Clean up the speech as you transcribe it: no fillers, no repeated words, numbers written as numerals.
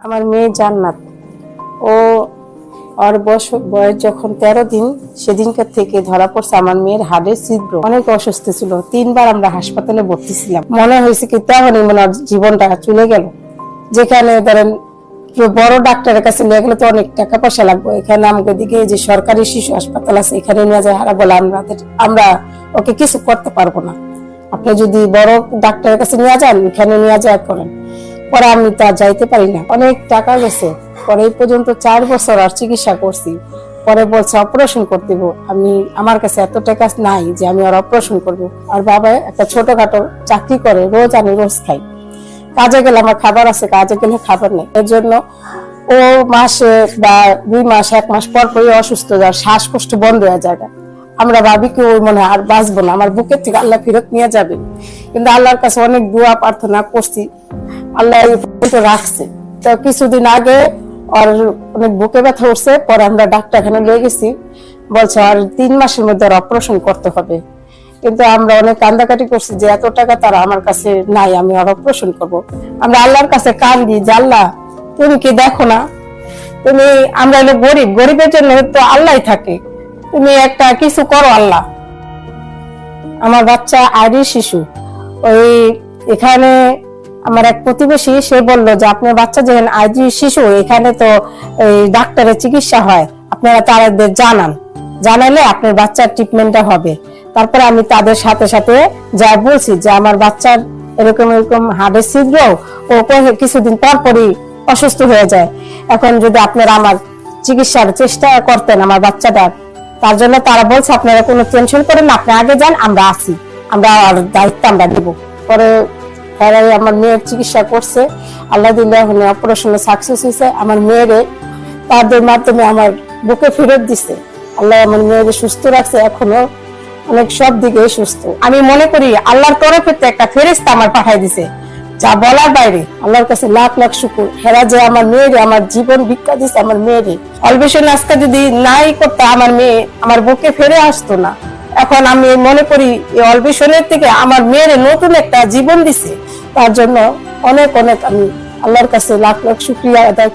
আমার মেয়ে জান্নাত, ও ওর বয়স যখন 13 দিন, সেদিনকার থেকে ধরা পড়ছে আমার মেয়ের হাড়ের ছিদ্র। অনেক অসুস্থ ছিল, 3বার আমরা হাসপাতালে ভর্তি ছিলাম। মনে হয়েছে কি তেমনই মনে হয় জীবনটা চলে গেল। যেখানে ধরেন বড় ডাক্তারের কাছে নিয়ে গেলে তো অনেক টাকা পয়সা লাগবে, এখানে আমাদের দিকে যে সরকারি শিশু হাসপাতাল আছে এখানে নিয়ে যায়, হারা বলে আমরা ওকে কিছু করতে পারবো না, আপনি যদি বড় ডাক্তারের কাছে নিয়ে যান এখানে নিয়ে যায় করেন। পরে আমি তা যাইতে পারি না, অনেক টাকা গেছে। পরে এই পর্যন্ত 4 বছর আর চিকিৎসা করছি। পরে বলছে অপারেশন করতে দিব। আমার কাছে এত টাকা নাই যে আমি আর অপারেশন করবো। আর বাবা একটা ছোটখাটো চাকরি করে, রোজ আমি রোজ খাই। কাজে গেলে আমার খাবার আছে, কাজে গেলে খাবার নেই। এর জন্য ও মাসে বা 2 মাস 1 মাস পর পরই অসুস্থ যায়, শ্বাসকষ্ট বন্ধ হয়ে যায়। আমরা ভাবি কি ওই মনে আর বাঁচবো না, আমার বুকের থেকে আল্লাহ ফেরত নিয়ে যাবে। কিন্তু আল্লাহর কাছে অনেক দোয়া প্রার্থনা করছি, আল্লাহ রাখছে। তো কিছুদিন আগে আর অনেক বুকে ব্যথা উঠছে, পরে আমরা ডাক্তারখানে নিয়ে গেছি, বলছে আর 3 মাসের মধ্যে অপারেশন করতে হবে। কিন্তু আমরা অনেক কান্দাকাটি করছি যে এত টাকা তারা আমার কাছে নাই, আমি আর অপারেশন করবো। আমরা আল্লাহর কাছে কান্দি যে আল্লাহ তুমি কি দেখো না, তুমি আমরা হলো গরিব, গরিবের জন্য তো আল্লাহ থাকে, তুমি একটা কিছু করো আল্লাহ। আমার বাচ্চা আইডি শিশু, ওই এখানে আমার এক প্রতিবেশী সে বলল যে আপনার বাচ্চা যেখানে আইডি শিশু, এখানে তো এই ডাক্তারের চিকিৎসা হয়, আপনারা তাদের জানালে আপনার বাচ্চার ট্রিটমেন্টটা হবে। তারপরে আমি তাদের সাথে সাথে যা বলছি যে আমার বাচ্চার এরকম হাড়ের ছিদ্র, ও কিছুদিন পর পরই অসুস্থ হয়ে যায়। এখন যদি আপনারা আমার চিকিৎসার চেষ্টা করতেন আমার বাচ্চাটার, তার জন্য তারা বলছে আপনারা কোনো টেনশন করেন না, আপনি আগে যান, আমরা আছি, আমরা আর দায়িত্ব আমরা নিব। পরে আমার মেয়ের চিকিৎসা করছে, আল্লাহ দিলে এখন অপারেশনে সাকসেস হয়েছে। আমার মেয়েরে তাদের মাধ্যমে আমার বুকে ফেরত দিছে, আল্লাহ আমার মেয়েরে সুস্থ রাখছে, এখনো অনেক সব দিকে সুস্থ। আমি মনে করি আল্লাহর তরফে একটা ফেরেশতা আমার পাঠাই দিছে, যা বলার বাইরে। আল্লাহর কাছে লাখ লাখ শুকর, হেরা যে আমার মেয়েরে আমার জীবন ভিক্ষা দিছে। আমার মেয়েরে অল্পেশন আজকে যদি নাই করতে আমার মেয়ে আমার বুকে ফিরে আসতো না। এখন আমি মনে করি এই অল্পেশনের থেকে আমার মেয়েরে নতুন একটা জীবন দিছে, তার জন্য অনেক অনেক আমি আল্লাহর কাছে লাখ লাখ শুকরিয়া আদায়